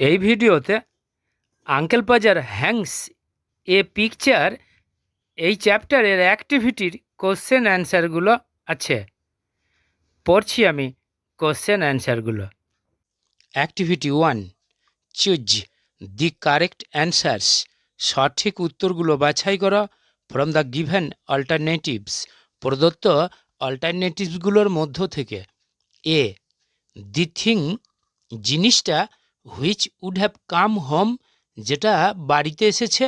এই ভিডিওতে uncle পাজার Hanks a picture এই চ্যাপ্টারের অ্যাক্টিভিটির কোশ্চেন অ্যান্সারগুলো আছে। পড়ছি আমি কোশ্চেন অ্যান্সারগুলো। Activity 1, choose the correct answers. সঠিক উত্তরগুলো বাছাই করা ফ্রম দ্য গিভেন অল্টারনেটিভস। প্রদত্ত অল্টারনেটিভসগুলোর মধ্য থেকে। এ, দি থিং জিনিসটা, which would have come home যেটা বাড়িতে এসেছে,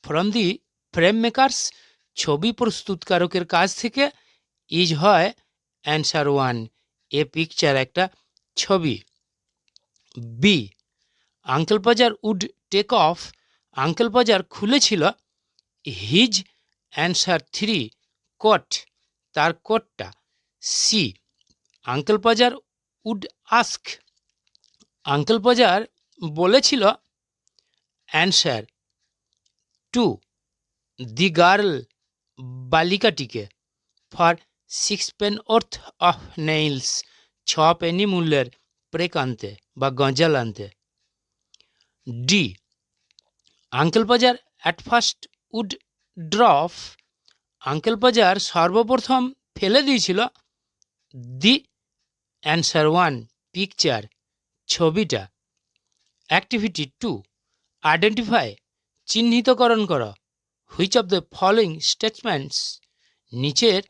ফ্রম দি ফ্রেম মেকার্স ছবি প্রস্তুতকারকের কাছ থেকে, ইজ হয় অ্যান্সার 1, এ পিকচার একটা ছবি। B, uncle Podger would take off, uncle Podger খুলেছিল হিজ অ্যান্সার 3, কোট, তার কোটটা। C, uncle Podger would ask, uncle Podger বলেছিল অ্যান্সার 2, দি গার্ল বালিকাটিকে, for 6 penn'orth of nails 6 penny মূল্যের প্রেক আনতে বা গজাল আনতে। D, uncle Podger at first would drop, uncle Podger সর্বপ্রথম ফেলে দিয়েছিল দি অ্যান্সার 1, পিকচার, ছবিটা। অ্যাক্টিভিটি 2, আইডেন্টিফাই, চিহ্নিতকরণ করো, which of the following statements, নিচের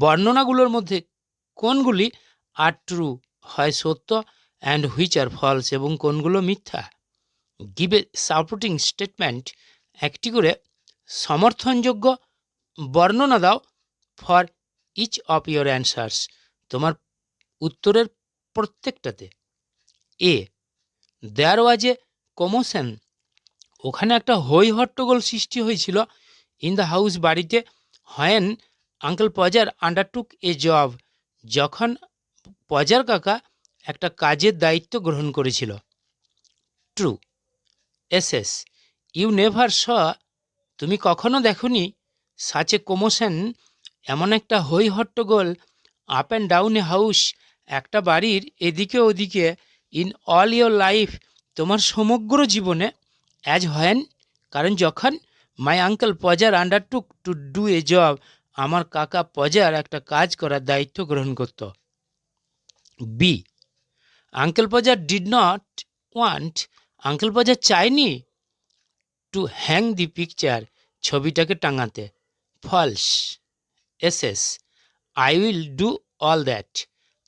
বর্ণনাগুলোর মধ্যে কোনগুলি আর ট্রু হয় সত্য, অ্যান্ড হুইচ আর ফলস এবং কোনগুলো মিথ্যা। গিভ এ সাপোর্টিং স্টেটমেন্ট, একটি করে সমর্থনযোগ্য বর্ণনা দাও for each of your answers, তোমার উত্তরের প্রত্যেকটাতে। এ, দেয়ার ওয়াজ এ কমোশন, ওখানে একটা হই হট্টগোল সৃষ্টি হয়েছিল, ইন দ্য হাউস বাড়িতে, when uncle Podger undertook a job, যখন পজার কাকা একটা কাজের দায়িত্ব গ্রহণ করেছিল। ট্রু। এসএস, ইউ নেভার স, তুমি কখনো দেখনি, সাচ এ কমোশন, এমন একটা হই হট্টগোল, up and down a house, একটা বাড়ির এদিকে ওদিকে, ইন অল ইয়োর লাইফ, তোমার সমগ্র জীবনে, অ্যাজ হোয়েন, কারণ যখন, my uncle Podger undertook to do a job, আমার কাকা পজার একটা কাজ করার দায়িত্ব গ্রহণ করত। B, uncle Podger did not want, uncle Podger চায়নি টু হ্যাং দি পিকচার, ছবিটাকে টাঙাতে। ফলস। এসএস, I will do all that,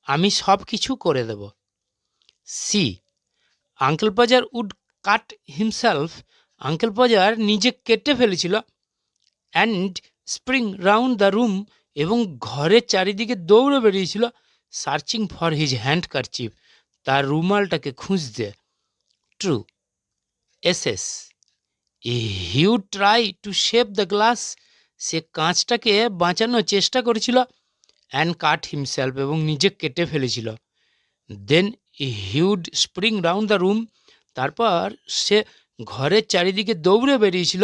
আমি সব কিছু করে দেব। C, uncle Podger would cut himself, uncle Podger নিজে কেটে ফেলেছিল, and spring round the room, এবং ঘরের চারিদিকে দৌড়ে বেরিয়েছিল, সার্চিং ফর হিজ হ্যান্ডকারচিপ, তার রুমালটাকে খুঁজতে। ট্রু। এসএস, he would try to save the glass, সে কাঁচটাকে বাঁচানোর চেষ্টা করেছিল, অ্যান্ড কাট হিমসেলফ, এবং নিজে কেটে ফেলেছিল। Then he would spring round the room, তারপর সে ঘরের চারিদিকে দৌড়ে বেরিয়েছিল,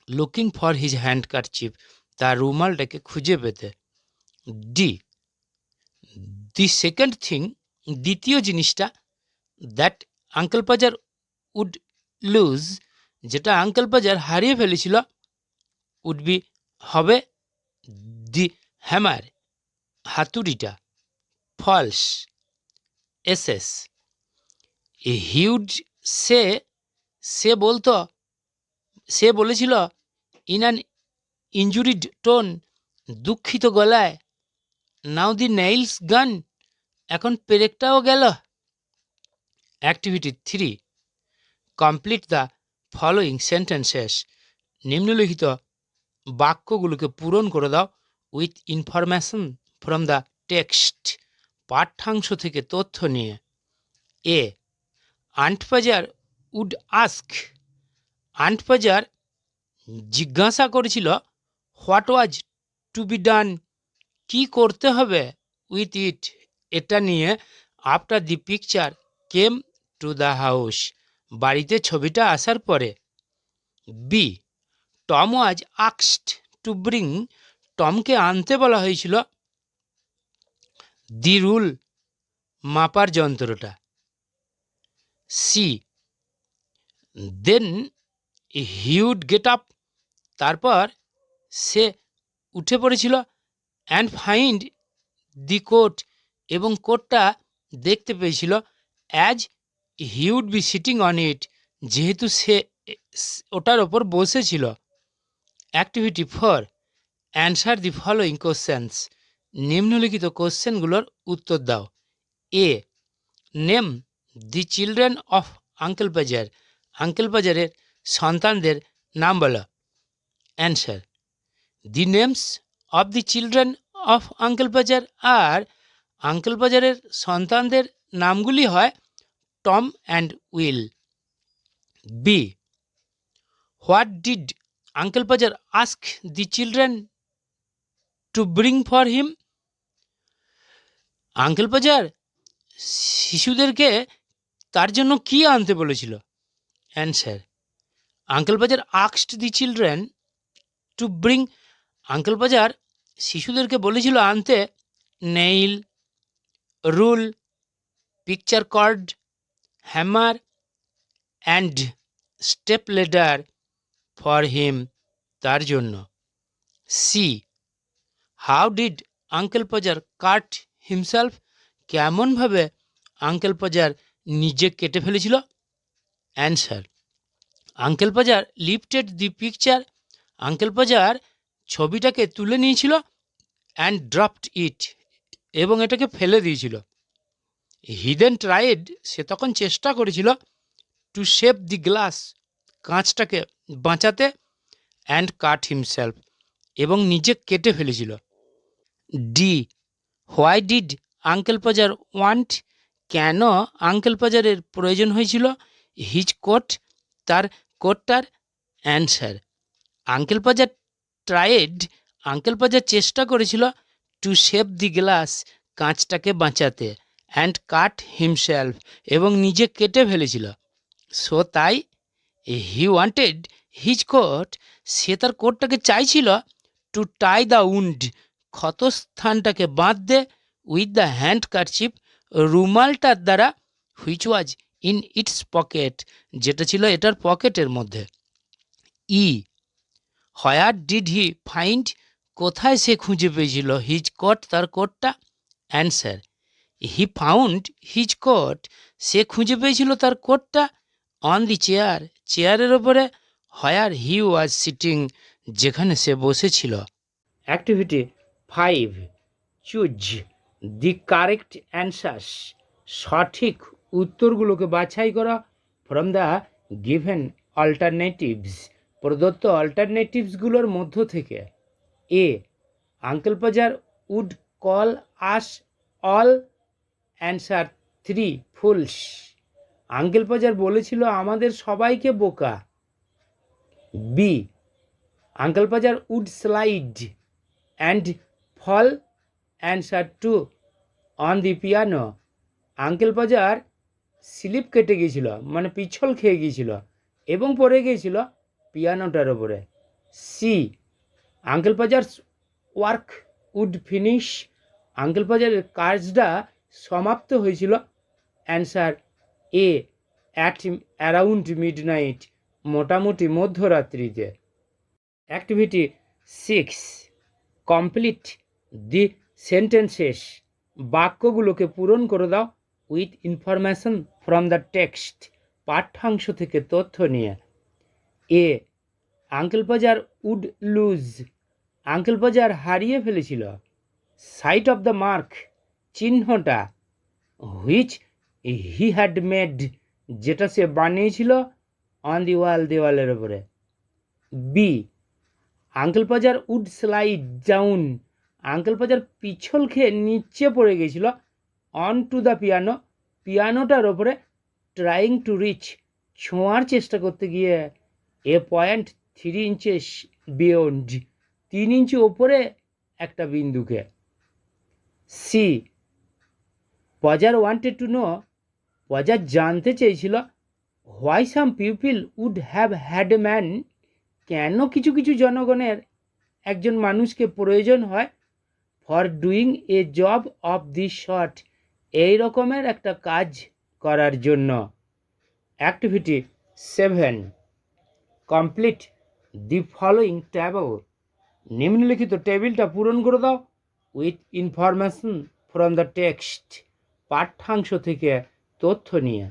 লুকিং ফর হিজ হ্যান্ডকারচিপ, তার রুমালটাকে খুঁজে পেতে। ডি, দি সেকেন্ড থিং, দ্বিতীয় জিনিসটা, that uncle Podger would loose, যেটা আঙ্কেল পাজার হারিয়ে ফেলেছিল, উড বি, হবে, দি হ্যামার, হাতুড়িটা। ফলস। এসএস, হিউড সে, সে বলতো, সে বলেছিল, ইন অ্যান ইনজুরিড টোন, দুঃখিত গলায়, নাও দি নেইলস গান, এখন পেরেকটাও গেল। Activity 3, complete the following sentences, নিম্নলিখিত বাক্যগুলোকে পূরণ করে দাও with information from the text, পাঠ্যাংশ থেকে তথ্য নিয়ে। A, aunt Podger would ask, aunt Podger জিজ্ঞাসা করেছিল, what was to be done, with করতে হবে, উইথ ইট, এটা নিয়ে, after the picture came to the house, বাড়িতে ছবিটা আসার পরে। B, Tom was asked to bring, টমকে আনতে বলা হয়েছিল, দি রুল, মাপার যন্ত্রটা। C, then he would get up, তারপর সে উঠে পড়েছিল, অ্যান্ড ফাইন্ড দি কোট, এবং কোটটা দেখতে পেয়েছিল, as he would be sitting on it, যেহেতু সে ওটার ওপর বসেছিল। Activity 4, answer the following questions, নিম্নলিখিত কোশ্চেনগুলোর উত্তর দাও। A, name the children of Uncle Podger, Uncle বাজারের সন্তানদের নাম বলো। Answer, the names of the children of Uncle Podger আর আঙ্কেল বাজারের সন্তানদের নামগুলি হয় Tom and Will. B, what did Uncle Podger ask the children to bring for him, Uncle Podger শিশুদেরকে তার জন্য কি আনতে বলেছিল। Answer, Uncle Podger asked the children to bring, Uncle Podger শিশুদেরকে বলেছিল আনতে nail, rule, picture cord, hammer and step ladder for him, তার জন্য। C, how did Uncle Podger cut himself, কেমনভাবে আঙ্কেল পাজার নিজে কেটে ফেলেছিল। Answer, Uncle Podger lifted the picture, Uncle Podger ছবিটাকে তুলে নিয়েছিল, অ্যান্ড ড্রপড ইট, এবং এটাকে ফেলে দিয়েছিল। হি দেন ট্রাইড, সে তখন চেষ্টা করেছিল, টু সেভ দি গ্লাস, কাঁচটাকে বাঁচাতে, অ্যান্ড কাট হিমসেলফ, এবং নিজে কেটে ফেলেছিল। D, why did Uncle Podger want, কেন আঙ্কেল পাজারের প্রয়োজন হয়েছিল হিজ কোট, তার কোটটার। Answer, Uncle Podger tried, Uncle Podger চেষ্টা করেছিল, টু সেভ দি গ্লাস, কাঁচটাকে বাঁচাতে, অ্যান্ড কাট হিমসেলফ, এবং নিজে কেটে ফেলেছিল। সো তাই হি ওয়ান্টেড হিজ কোট, সে তার কোটটাকে চাইছিল, টু টাই দ্য উন্ড, ক্ষতস্থানটাকে বাঁধতে, উইথ দ্য হ্যান্ড কারচিপ, রুমালটার দ্বারা, which was in it's pocket, যেটা ছিল এটার পকেটের মধ্যে। ই, হোয়ার ডিড হি ফাইন্ড, কোথায় সে খুঁজে পেয়েছিল হিজ কোট, তার কোটটা। Answer, he found his coat, সে খুঁজে পেয়েছিল তার কোটটা, অন দি চেয়ার, চেয়ারের ওপরে, হোয়ার হি ওয়াজ সিটিং, যেখানে সে বসেছিল। Activity 5, choose the correct answers, সঠিক উত্তরগুলোকে বাছাই করা ফ্রম দ্য গিভেন অল্টারনেটিভস, প্রদত্ত অল্টারনেটিভসগুলোর মধ্য থেকে। A, Uncle Podger would call us all, answer 3 fools, Uncle Podger বলেছিল আমাদের সবাইকে বোকা। B, uncle Podger would slide and fall, answer 2 on the piano, Uncle Podger slip কেটে গিয়েছিল, মানে পিছল খেয়ে গিয়েছিল, এবং পড়ে গিয়েছিল পিয়ানোটার ওপরে। C, Uncle Podger's work would finish, Uncle পাজারের কাজটা সমাপ্ত হয়েছিল। Answer A, at around midnight, মোটামুটি মধ্যরাত্রিতে। অ্যাক্টিভিটি 6, কমপ্লিট দি সেন্টেন্সেস, বাক্যগুলোকে পূরণ করে দাও with information from the text, পাঠ্যাংশ থেকে তথ্য নিয়ে। A, Uncle Podger would lose, Uncle Podger হারিয়ে ফেলেছিল। সাইট অফ দ্য মার্ক, চিহ্নটা, হুইচ হি হ্যাড মেড, যেটা সে বানিয়েছিল, অন দি ওয়াল, দেওয়ালের ওপরে। B, uncle Podger would slide down, uncle Podger পিছল খেয়ে নিচে পড়ে গেছিল, অন টু দ্য পিয়ানো, পিয়ানোটার ওপরে, ট্রাইং টু রিচ, ছোঁয়ার চেষ্টা করতে গিয়ে, এ পয়েন্ট 3 inches বিয়ন্ড, 3 ইঞ্চি ওপরে একটা বিন্দুকে। See, Podger wanted to know, Podger জানতে চেয়েছিল, why some people would have had a man, কেন কিছু কিছু জনগণের একজন মানুষকে প্রয়োজন হয়, for doing a job of this sort, এই রকমের একটা কাজ করার জন্য। Activity 7, complete the following table. নিম্নলিখিত টেবিলটা পূরণ করে দাও with information from the text. পাঠ্যাংশ থেকে তথ্য নিয়ে।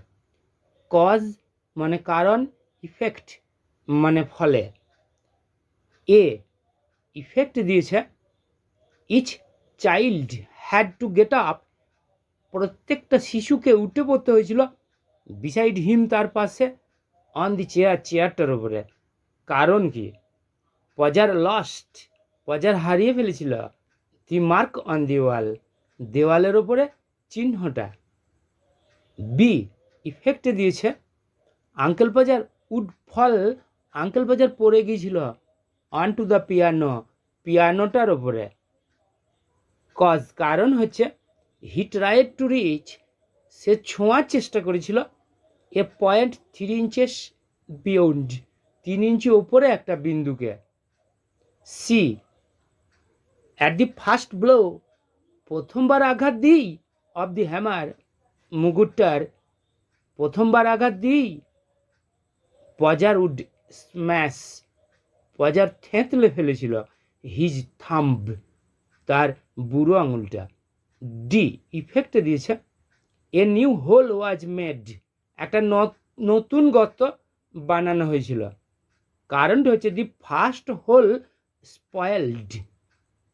কজ মানে কারণ, ইফেক্ট মানে ফলে। এ ইফেক্ট দিয়েছে each child had to get up, প্রত্যেকটা শিশুকে উঠে পড়তে হয়েছিল, বিসাইড হিম তার পাশে, অন দি চেয়ার চেয়ারটার উপরে। কারণ কি? পজার লস্ট, পজার হারিয়ে ফেলেছিল, দি মার্ক অন দি ওয়াল, দেওয়ালের ওপরে চিহ্নটা। বি ইফেক্টে দিয়েছে Uncle Podger would fall, Uncle Podger পড়ে গিয়েছিল অন টু দ্য পিয়ানো, পিয়ানোটার ওপরে। কজ কারণ হচ্ছে হি ট্রাইড টু রিচ, সে ছোঁয়ার চেষ্টা করেছিল এ পয়েন্ট 3 inches বিয়ন্ড, 3 ইঞ্চি ওপরে একটা বিন্দুকে। C at the first blow, প্রথমবার আঘাত দিই, অফ দি হ্যামার, মুগুরটার প্রথমবার আঘাত দিই, পজার উড স্ম্যাশ, পজার থেঁতলে ফেলেছিল, হিজ থাম্ব, তার বুড়ো আঙুলটা। ডি ইফেক্টে দিয়েছে a new hole was made, একটা নতুন গর্ত বানানো হয়েছিল। কারণটা হচ্ছে দি ফার্স্ট হোল স্পয়েলড,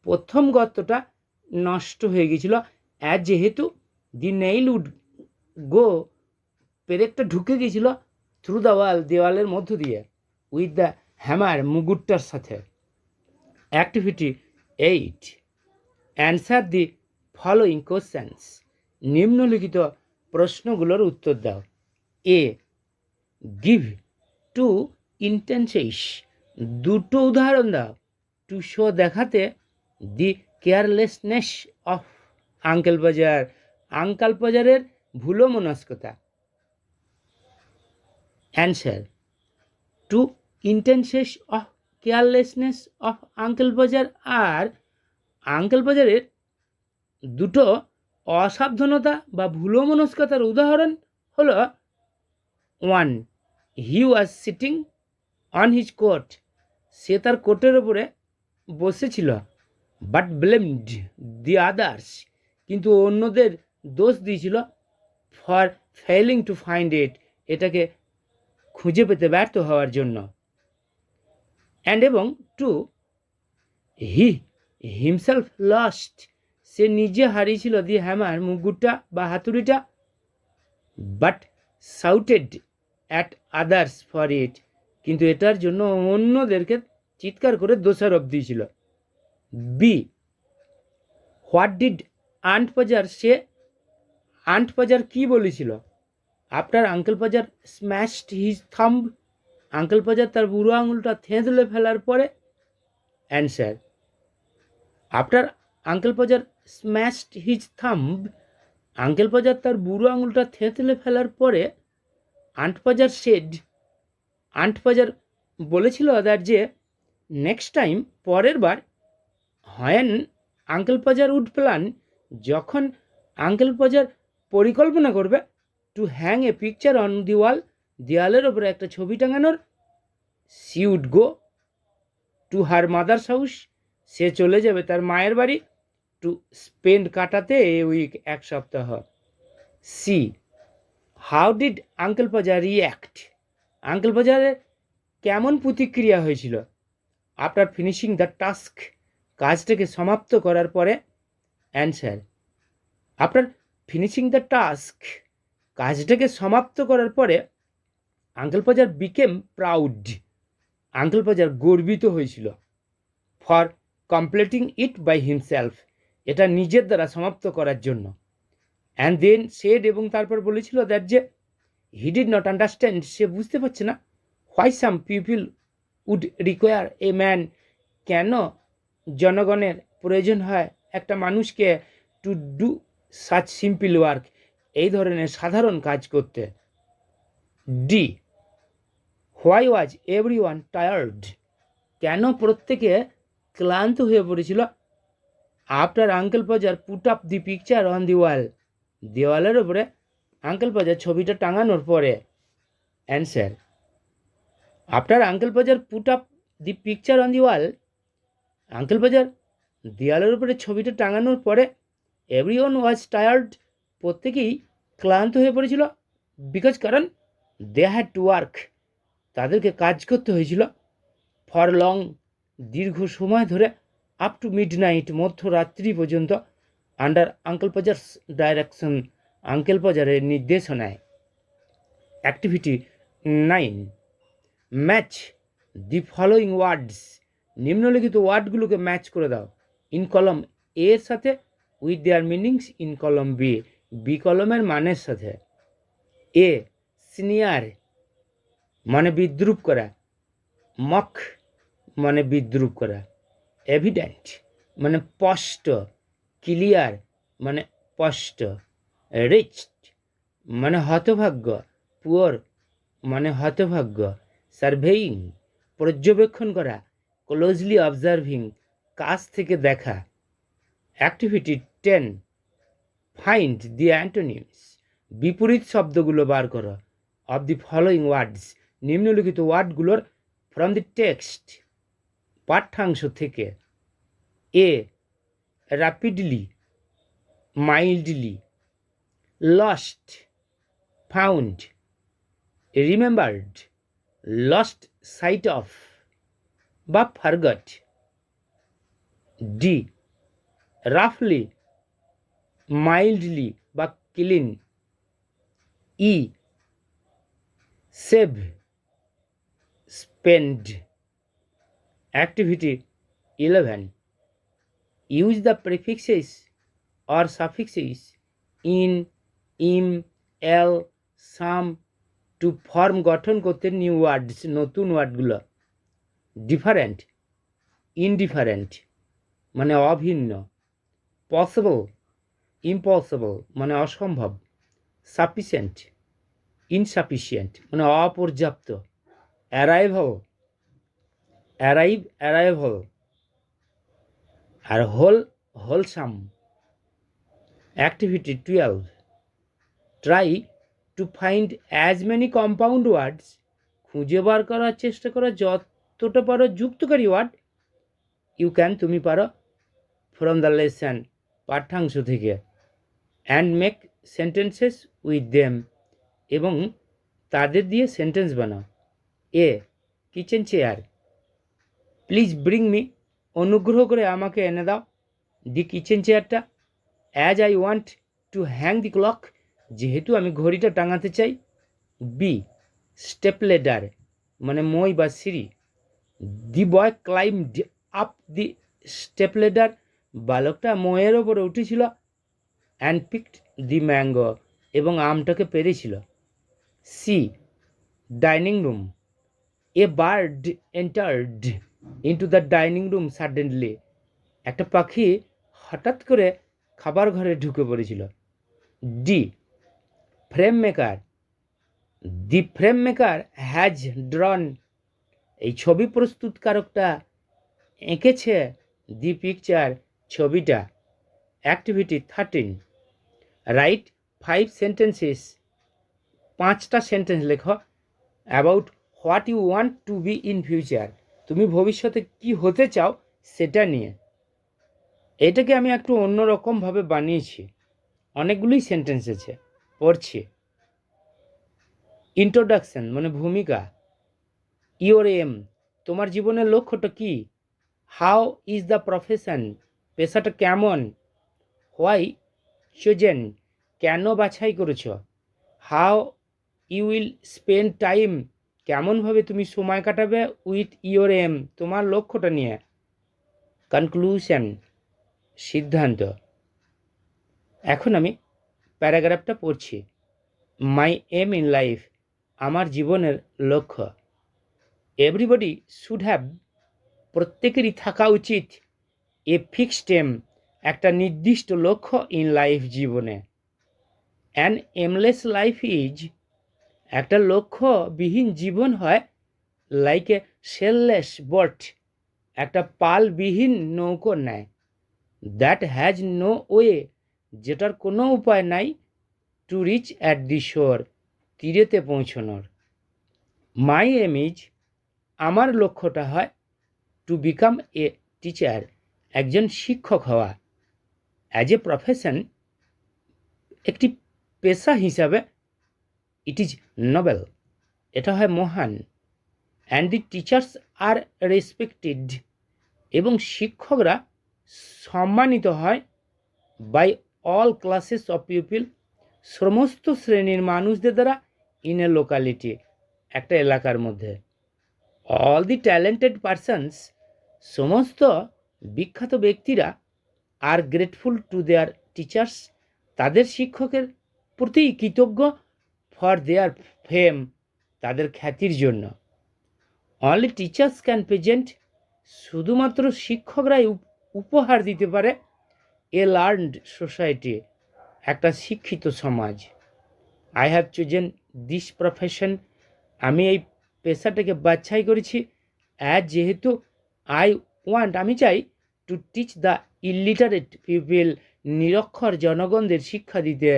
প্রথম গর্তটা নষ্ট হয়ে গিয়েছিল, অ্যাজ যেহেতু দি নেইল উড গো, পেরেকটা ঢুকে গিয়েছিল থ্রু দ্য ওয়াল, দেওয়ালের মধ্য দিয়ে, উইথ দ্য হ্যামার, মুগুরটার সাথে। Activity 8, answer the following questions. নিম্নলিখিত প্রশ্নগুলোর উত্তর দাও। এ গিভ টু ইন্টেন্সেস, দুটো উদাহরণ দাও, টু শো দেখাতে, the carelessness of Uncle Podger, Uncle বাজারের ভুলো মনস্কতা। Answer two instances of carelessness of Uncle Podger আর আঙ্কেল বাজারের দুটো অসাবধানতা বা ভুলো মনস্কতার উদাহরণ হলো 1, he was sitting on his coat, সে তার কোটের ওপরে বসেছিল, বাট ব্লেমড দি আদার্স, কিন্তু অন্যদের দোষ দিয়েছিল, for failing to find it, এটাকে খুঁজে পেতে ব্যর্থ হওয়ার জন্য। অ্যান্ড এবং 2, হি হিমসেলফ লস্ট, সে নিজে হারিয়েছিল দি হ্যামার, মুগুরটা বা হাতুড়িটা, but shouted at others for it, কিন্তু এটার জন্য অন্যদেরকে চিৎকার করে দোষারোপ দিয়েছিল। B what did Aunt Podger, সে আন্ট পাজার কি বলেছিল? After Uncle Podger smashed his thumb, Uncle Podger তার বুড়ো আঙুলটা থেঁতলে ফেলার পরে। Answer after Uncle Podger smashed his thumb, Uncle Podger তার বুড়ো আঙুলটা থেঁতলে ফেলার পরে, Aunt Podger said, Aunt Podger বলেছিল দ্যাট যে নেক্সট টাইম, পরের বার, হয়েন আঙ্কেল পাজার উড প্ল্যান, যখন আঙ্কেল পাজার পরিকল্পনা করবে, to hang a picture on the wall, দেওয়ালের ওপরে একটা ছবি টাঙানোর, she would go to her mother's house, সে চলে যাবে তার মায়ের বাড়ি, টু স্পেন্ড কাটাতে এ উইক, এক সপ্তাহ। C how did Uncle Podger react, Uncle পাজারের কেমন প্রতিক্রিয়া হয়েছিল? আফটার ফিনিশিং দ্য টাস্ক, কাজটাকে সমাপ্ত করার পরে। Answer after finishing the task, কাজটাকে সমাপ্ত করার পরে, uncle Podger became proud, uncle Podger গর্বিত হয়েছিল, for completing it by himself, এটা নিজের দ্বারা সমাপ্ত করার জন্য। অ্যান্ড দেন সেড, এবং তারপর বলেছিল দ্যাট যে হি ডিড নট আন্ডারস্ট্যান্ড, সে বুঝতে পারছে না, why some people would require a man, কেন জনগণের প্রয়োজন হয় একটা মানুষকে, to do such simple work, এই ধরনের সাধারণ কাজ করতে। D why was everyone tired, কেন প্রত্যেকে ক্লান্ত হয়ে পড়েছিল? After Uncle Podger put up the picture on the wall, দেওয়ালের ওপরে আঙ্কেল পাজার ছবিটা টাঙানোর পরে। Answer. After Uncle Pajar put up the picture on the wall, uncle বাজার দেয়ালের উপরে ছবিটা টাঙানোর পরে এভরিওয়ান ওয়াজ টায়ার্ড, প্রত্যেকেই ক্লান্ত হয়ে পড়েছিল। বিকজ কারণ দে হ্যাড টু ওয়ার্ক, তাদেরকে কাজ করতে হয়েছিল। ফর লং, দীর্ঘ সময় ধরে, আপ টু মিড নাইট, মধ্যরাত্রি পর্যন্ত, আন্ডার আঙ্কেল পাজার্স ডাইরেকশন, আঙ্কেল পাজারের নির্দেশনায়। Activity 9, match the following words, নিম্নলিখিত ওয়ার্ডগুলোকে ম্যাচ করে দাও ইন কলম এ এর সাথে, উইথ দেয়ার মিনিংস ইন কলম বি, বি কলমের মানের সাথে। এ, সিনিয়র মানে বিদ্রুপ করা, মক মানে বিদ্রুপ করা, এভিডেন্ট মানে স্পষ্ট, ক্লিয়ার মানে স্পষ্ট, রিচ মানে হতভাগ্য, পুয়ার মানে হতভাগ্য, সার্ভেইং পর্যবেক্ষণ করা, ক্লোজলি অবজার্ভিং কাছ থেকে দেখা। অ্যাক্টিভিটি 10, ফাইন্ড দি অ্যান্টোনিমস, বিপরীত শব্দগুলো বার করো অফ দি ফলোয়িং ওয়ার্ডস, নিম্নলিখিত ওয়ার্ডগুলোর ফ্রম দি টেক্সট, পাঠ্যাংশ থেকে। A, rapidly, mildly, lost, found, remembered, lost sight of বা ফরগট। ডি, রাফলি, মাইল্ডলি বা clean. E, save, spend. Activity 11, use the prefixes or suffixes in, im, il, some to form, গঠন করতে new words, নতুন ওয়ার্ডগুলো। Different, indifferent মানে অভিন্ন। Possible, impossible মানে অসম্ভব। সাফিসিয়েন্ট, ইনসাফিসিয়েন্ট মানে অপর্যাপ্ত। Arrival, arrival. আর wholesome. Activity 12, try to find as many compound words, খুঁজে বার করার চেষ্টা করো যতটা পারো যুক্তকারী ওয়ার্ড, ইউ ক্যান তুমি পারো, ফ্রম দ্য লেসন পাঠ্যাংশ থেকে, and make sentences with them, এবং তাদের দিয়ে সেন্টেন্স বানাও। A, kitchen chair, please bring me, অনুগ্রহ করে আমাকে এনে দাও, দি কিচেন চেয়ারটা। As I want to hang the clock, যেহেতু আমি ঘড়িটা টাঙাতে চাই। বি, স্টেপ লেডার মানে মই বা সিঁড়ি। The boy climbed up the step ladder, বালকটা ময়ের ওপরে উঠেছিল। অ্যান্ড পিকড দি ম্যাঙ্গো, এবং আমটাকে পেরেছিল। C, dining room, a bird entered into the dining room suddenly, একটা পাখি হঠাৎ করে খাবার ঘরে ঢুকে পড়েছিল। D, frame maker, the frame maker has drawn, এই ছবি প্রস্তুতকারকটা এঁকেছে দি পিকচার, ছবিটা। অ্যাক্টিভিটি 13, রাইট 5 সেন্টেন্সেস, 5টা সেন্টেন্স লেখো about what you want to be in future, তুমি ভবিষ্যতে কি হতে চাও সেটা নিয়ে। এটাকে আমি একটু অন্যরকমভাবে বানিয়েছি, অনেকগুলোই সেন্টেন্স আছে, পড়ছি। ইন্ট্রোডাকশন মানে ভূমিকা। ইওর এম, তোমার জীবনের লক্ষ্যটা কি। হাউ ইজ দ্য প্রফেশন, পেশাটা কেমন। হোয়াই চোজেন, কেন বাছাই করেছ। How you will spend time, কেমনভাবে তুমি সময় কাটাবে উইথ ইওর এম, তোমার লক্ষ্যটা নিয়ে। কনক্লুশন, সিদ্ধান্ত। এখন আমি প্যারাগ্রাফটা পড়ছি। মাই এম ইন লাইফ, আমার জীবনের লক্ষ্য। এভরিবডি শুড হ্যাভ, প্রত্যেকেরই থাকা উচিত। এ ফিক্সড এম, একটা নির্দিষ্ট লক্ষ্য ইন লাইফ, জীবনে। অ্যান এমলেস লাইফ ইজ, একটা লক্ষ্যবিহীন জীবন হয় লাইক এ সেললেস বোট, একটা পালবিহীন নৌকোর ন্যায়। দ্যাট হ্যাজ নো ওয়ে, যেটার কোনো উপায় নাই টু রিচ অ্যাট দি শোর, তীরেতে পৌঁছানোর। মাই এম ইজ, আমার লক্ষ্যটা হয় টু বিকাম এ টিচার, একজন শিক্ষক হওয়া। অ্যাজ এ প্রফেশন, একটি পেশা হিসাবে ইট ইজ নোবেল, এটা হয় মহান। And the teachers are respected, এবং শিক্ষকরা সম্মানিত হয় by all classes of people, সমস্ত শ্রেণীর মানুষদের দ্বারা, ইন এ লোকালিটি, একটা এলাকার মধ্যে। অল দি ট্যালেন্টেড পারসনস, সমস্ত বিখ্যাত ব্যক্তিরা, আর গ্রেটফুল টু দেয়ার টিচার্স, তাদের শিক্ষকের প্রতি কৃতজ্ঞ, ফর দেয়ার ফেম, তাদের খ্যাতির জন্য। অনলি টিচার্স ক্যান প্রেজেন্ট, শুধুমাত্র শিক্ষকরাই উপহার দিতে পারে এ লার্নড সোসাইটি, একটা শিক্ষিত সমাজ। I have chosen this profession, আমি এই পেশাটাকে বাছাই করেছি। অ্যাজ, যেহেতু আই ওয়ান্ট, আমি চাই, to teach the illiterate people, নিরক্ষর জনগণদের শিক্ষা দিতে,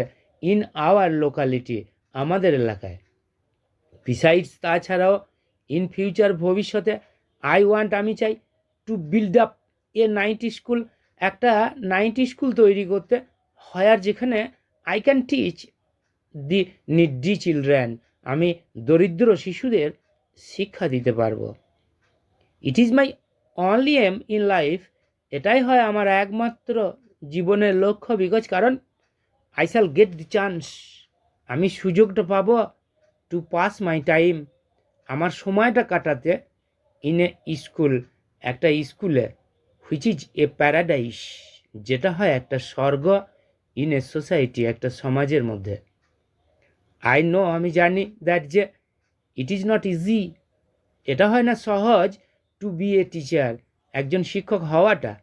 ইন আওয়ার লোকালিটি, আমাদের এলাকায়। বিসাইডস, তাছাড়াও, ইন ফিউচার, ভবিষ্যতে, আই ওয়ান্ট, আমি চাই, to build up a night school, একটা নাইট স্কুল তৈরি করতে, হয়ার, যেখানে I can teach the needy children, আমি দরিদ্র শিশুদের শিক্ষা দিতে পারবো। It is my only aim in life, এটাই হয় আমার একমাত্র জীবনের লক্ষ্য। বিকজ, কারণ I shall get the chance, আমি সুযোগটা পাবো, টু পাস মাই টাইম, আমার সময়টা কাটাতে, ইন এ স্কুল, একটা স্কুলে, হুইচ ইজ এ প্যারাডাইস, যেটা হয় একটা স্বর্গ, ইন এ সোসাইটি, একটা সমাজের মধ্যে। আই নো, আমি জানি, দ্যাট যে ইট ইজ নট ইজি, এটা হয় না সহজ, টু বি এ টিচার, একজন শিক্ষক হওয়াটা।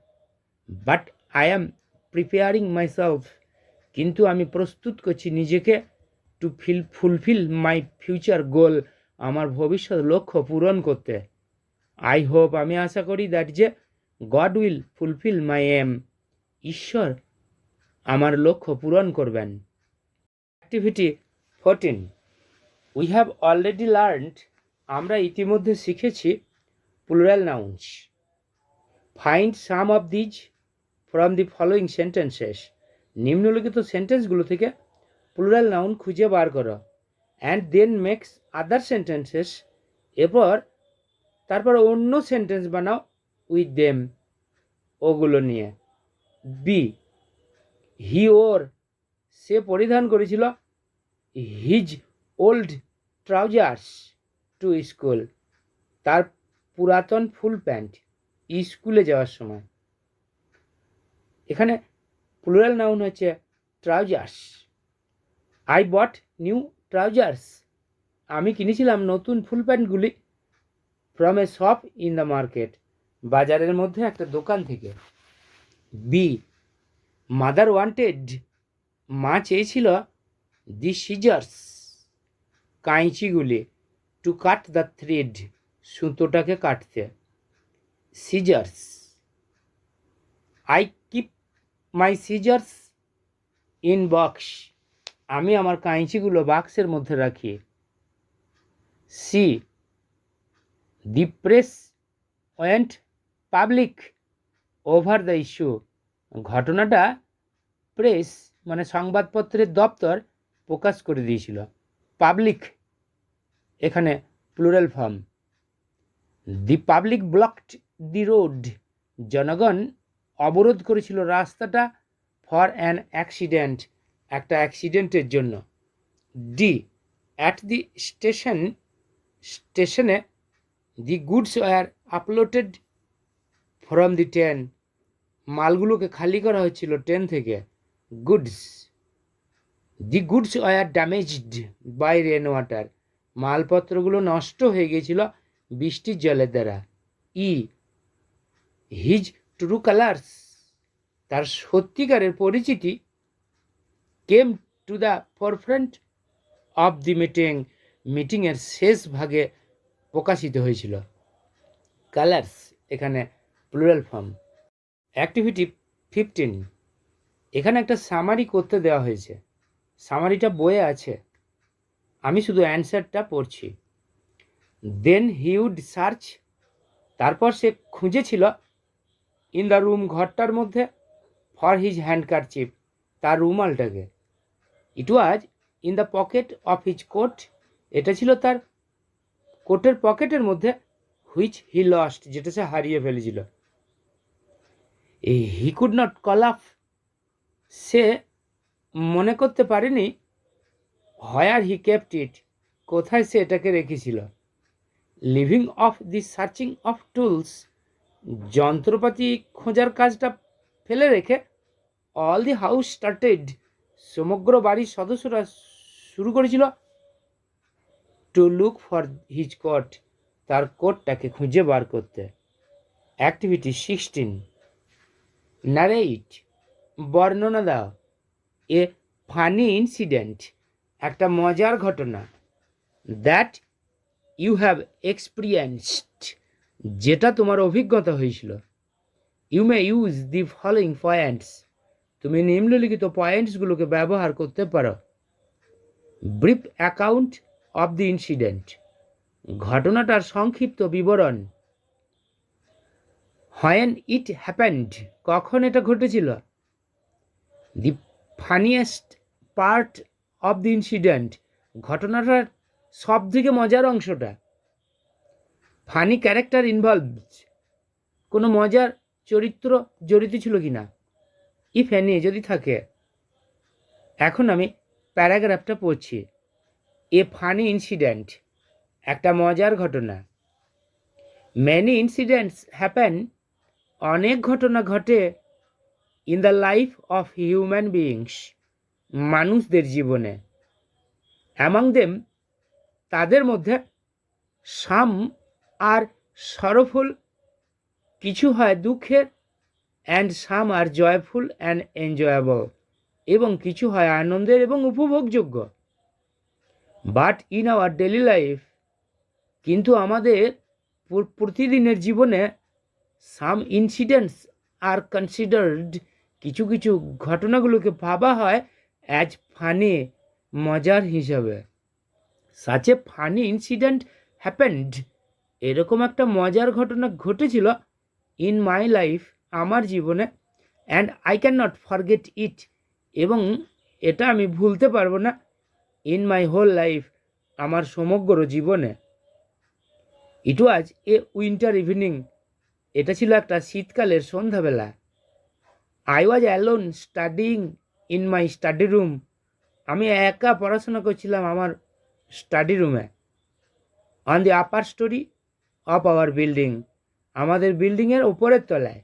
But I am preparing myself, কিন্তু আমি প্রস্তুত করছি নিজেকে, two fulfil my future goal, আমার ভবিষ্যৎ লক্ষ্য পূরণ করতে। আই হোপ, আমি আশা করি, দ্যাট যে God will fulfil my aim, ঈশ্বর আমার লক্ষ্য পূরণ করবেন। Activity 14, we have already learned, আমরা ইতিমধ্যে শিখেছি, plural nouns. Find some of these from the following sentences, নিম্নলিখিত সেন্টেন্সগুলো থেকে প্লুরাল নাউন খুঁজে বার করো। And then makes other sentences, তারপর অন্য সেন্টেন্স বানাও, উইথ দেম, ওগুলো নিয়ে। বি, হি ওর, সে পরিধান করেছিল, his old trousers to school, তার পুরাতন ফুল প্যান্ট স্কুলে যাওয়ার সময়। এখানে প্লুরাল নাউন হচ্ছে trousers. I bought new trousers, আমি কিনেছিলাম নতুন ফুল প্যান্টগুলি, from a shop in the market, বাজারের মধ্যে একটা দোকান থেকে। বি, মাদার ওয়ান্টেড, মা চেয়েছিল, দি সিজার্স, কাঁচিগুলি, টু কাট দ্য থ্রেড, সুতোটাকে কাটতে। Scissors, I keep my scissors in box, আমি আমার কাঁচিগুলো বাক্সের মধ্যে রাখি। C, the press went public over the issue, ঘটনাটা প্রেস মানে সংবাদপত্রের দপ্তর প্রকাশ করে দিয়েছিল। পাবলিক এখানে প্লুরাল form. The public blocked the road, জনগণ অবরোধ করেছিল রাস্তাটা, ফর অ্যান অ্যাক্সিডেন্ট, একটা অ্যাক্সিডেন্টের জন্য। ডি, অ্যাট দি স্টেশনে the goods were uploaded from the train, মালগুলোকে খালি করা হচ্ছিল ট্রেন থেকে। Goods, the goods were damaged by rain water, মালপত্রগুলো নষ্ট হয়ে গিয়েছিল বৃষ্টির জলের দ্বারা। ই, হিজ ট্রু কালার্স, তার সত্যিকারের পরিচিতি, কেম টু দ্য ফরফ্রন্ট অফ দি মিটিংয়ের শেষ ভাগে প্রকাশিত হয়েছিল। কালার্স এখানে প্লুরাল ফর্ম। অ্যাক্টিভিটি 15, এখানে একটা সামারি করতে দেওয়া হয়েছে, সামারিটা বইয়ে আছে, আমি শুধু অ্যান্সারটা পড়ছি। দেন হি উড সার্চ, তারপর সে খুঁজেছিল ইন দ্য রুম, ঘরটার মধ্যে, ফর হিজ হ্যান্ডকারচিপ, তার রুমালটাকে। It was in the pocket of his coat, এটা ছিল তার কোটের পকেটের মধ্যে, হুইচ হি লস্ট, যেটা সে হারিয়ে ফেলেছিল। He could not call up, সে মনে করতে পারেনি হোয়ার হি কেপ্ট ইট, কোথায় সে এটাকে রেখেছিল। Living of the searching of tools, যন্ত্রপাতি খোঁজার কাজটা ফেলে রেখে, অল দি হাউস স্টার্টেড, সমগ্র বাড়ির সদস্যরা শুরু করেছিল to look for his coat, তার কোটটাকে খুঁজে বার করতে। অ্যাক্টিভিটি 16, নারেট, বর্ণনা দাও, এ ফানি ইনসিডেন্ট, একটা মজার ঘটনা, দ্যাট ইউ হ্যাভ এক্সপিরিয়েন্সড, যেটা তোমার অভিজ্ঞতা হয়েছিল। You may use the following points, তুমি নিম্নলিখিত পয়েন্টসগুলোকে ব্যবহার করতে পারো। Brief account of the incident, ঘটনাটার সংক্ষিপ্ত বিবরণ। হোয়েন ইট হ্যাপেন্ড, কখন এটা ঘটেছিল। The funniest part of the incident, ঘটনাটার সব থেকে মজার অংশটা। ফানি ক্যারেক্টার ইনভলভ, কোনো মজার চরিত্র জড়িত ছিল কি না। ইফ এনি, যদি থাকে। এখন আমি প্যারাগ্রাফটা পড়ছি। এ ফানি ইনসিডেন্ট, একটা মজার ঘটনা। মেনি ইনসিডেন্টস হ্যাপেন, অনেক ঘটনা ঘটে। In the life of human beings, মানুষদের জীবনে। অ্যামং দেম, তাদের মধ্যে। সাম আর সরফুল, কিছু হয় দুঃখের। And some are joyful and enjoyable, এবং কিছু হয় আনন্দের এবং উপভোগযোগ্য। But in our daily life, কিন্তু আমাদের প্রতিদিনের জীবনে, সাম ইনসিডেন্টস আর কনসিডার্ড, কিছু কিছু ঘটনাগুলোকে ভাবা হয় অ্যাজ ফানি, মজার হিসাবে। Such a funny incident happened, এরকম একটা মজার ঘটনা ঘটেছিল ইন মাই লাইফ, আমার জীবনে। And I can not forget it, এবং এটা আমি ভুলতে পারবো না। ইন মাই হোল লাইফ, আমার সমগ্র জীবনে। ইট ওয়াজ এ উইন্টার ইভিনিং, এটা ছিল একটা শীতকালের সন্ধ্যাবেলা। I was alone studying in my study room, আমি একা পড়াশোনা করছিলাম আমার স্টাডি রুমে। On the upper story of our building, আমাদের বিল্ডিংয়ের ওপরের তলায়।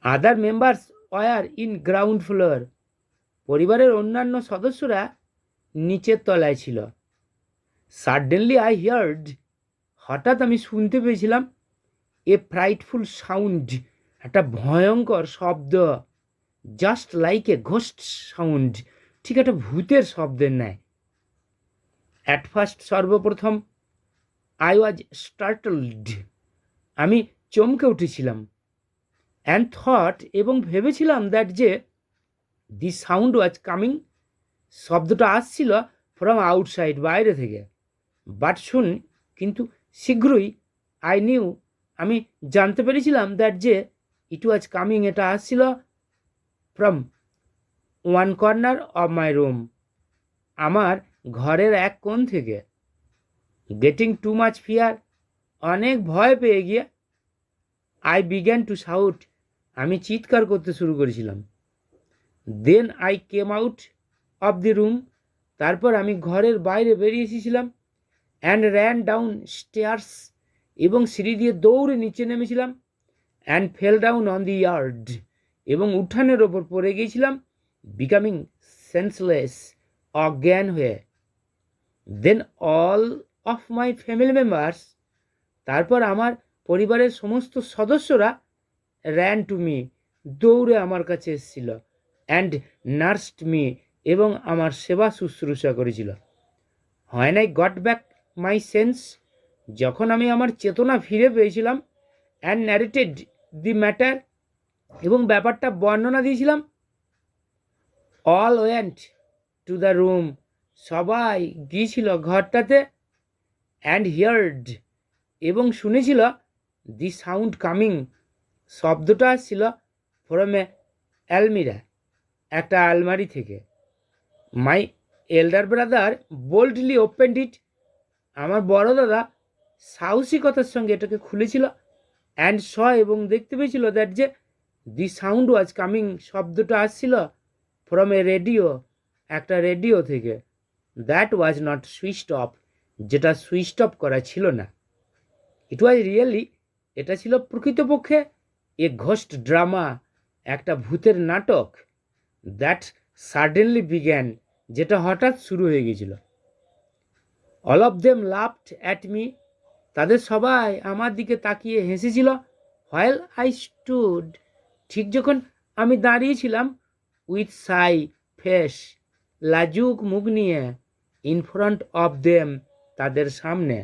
আদার members war in ground floor, পরিবারের অন্যান্য সদস্যরা নিচের তলায় ছিল। সাডেনলি আই হিয়ার্ড, হঠাৎ আমি শুনতে পেয়েছিলাম, এ ফ্রাইটফুল সাউন্ড, একটা ভয়ঙ্কর শব্দ। Just like a ghost sound, ঠিক একটা ভূতের শব্দের ন্যায়। অ্যাট ফার্স্ট, সর্বপ্রথম, আই ওয়াজ স্টার্টলড, আমি চমকে উঠেছিলাম। অ্যান্ড থট, এবং ভেবেছিলাম, দ্যাট যে দি সাউন্ড ওয়াজ কামিং, শব্দটা আসছিল ফ্রম আউটসাইড, বাইরে থেকে। বাট শুন, কিন্তু শীঘ্রই, আই নিউ, আমি জানতে পেরেছিলাম, দ্যাট যে ইট ওয়াজ কামিং, এটা আসছিল from one corner of my room, আমার ঘরের এক কোণ থেকে। গেটিং টু মাচ ফিয়ার, অনেক ভয় পেয়ে গিয়ে, আই বিগ্যান টু শাউট, আমি চিৎকার করতে শুরু করেছিলাম। Then I came out of the room, তারপর আমি ঘরের বাইরে বেরিয়ে এসেছিলাম। অ্যান্ড র্যান ডাউন স্টেয়ার্স, এবং সিঁড়ি দিয়ে দৌড়ে নিচে নেমেছিলাম। And fell down on the yard, এবং উঠানের ওপর পড়ে গিয়েছিলাম। বিকামিং সেন্সলেস, অজ্ঞান হয়ে। Then all of my family members, তারপর আমার পরিবারের সমস্ত সদস্যরা র্যান টু মি, দৌড়ে আমার কাছে এসেছিল। অ্যান্ড নার্সড মি, এবং আমার সেবা শুশ্রূষা করেছিল। When I got back my sense, যখন আমি আমার চেতনা ফিরে পেয়েছিলাম। অ্যান্ড ন্যারেটেড দি ম্যাটার, এবং ব্যাপারটা বর্ণনা দিয়েছিলাম। All went to the room, সবাই গিয়েছিল ঘরটাতে। অ্যান্ড হিয়ার্ড এবং শুনেছিল দি সাউন্ড কামিং শব্দটা আসছিল ফ্রম এ অ্যালমিরা একটা আলমারি থেকে। মাই এল্ডার ব্রাদার বোল্ডলি ওপেন্ড ইট আমার বড় দাদা সাহসিকতার সঙ্গে এটাকে খুলেছিল অ্যান্ড স এবং দেখতে পেয়েছিল দ্যাট যে দি সাউন্ড ওয়াজ কামিং শব্দটা আসছিল ফ্রম এ রেডিও একটা রেডিও থেকে that was not switched off যেটা সুইচড অফ করা ছিল না। ইট ওয়াজ রিয়েলি এটা ছিল প্রকৃতপক্ষে এ ঘোস্ট ড্রামা একটা ভূতের নাটক দ্যাট সাডেনলি বিগ্যান যেটা হঠাৎ শুরু হয়ে গেছিল। All of them laughed at me তাদের সবাই আমার দিকে তাকিয়ে হেসেছিল। হোয়াইল আই স্টুড ঠিক যখন আমি দাঁড়িয়েছিলাম উইথ সাই ফেস লাজুক মুখ নিয়ে ইন ফ্রন্ট অফ দেম তাদের সামনে।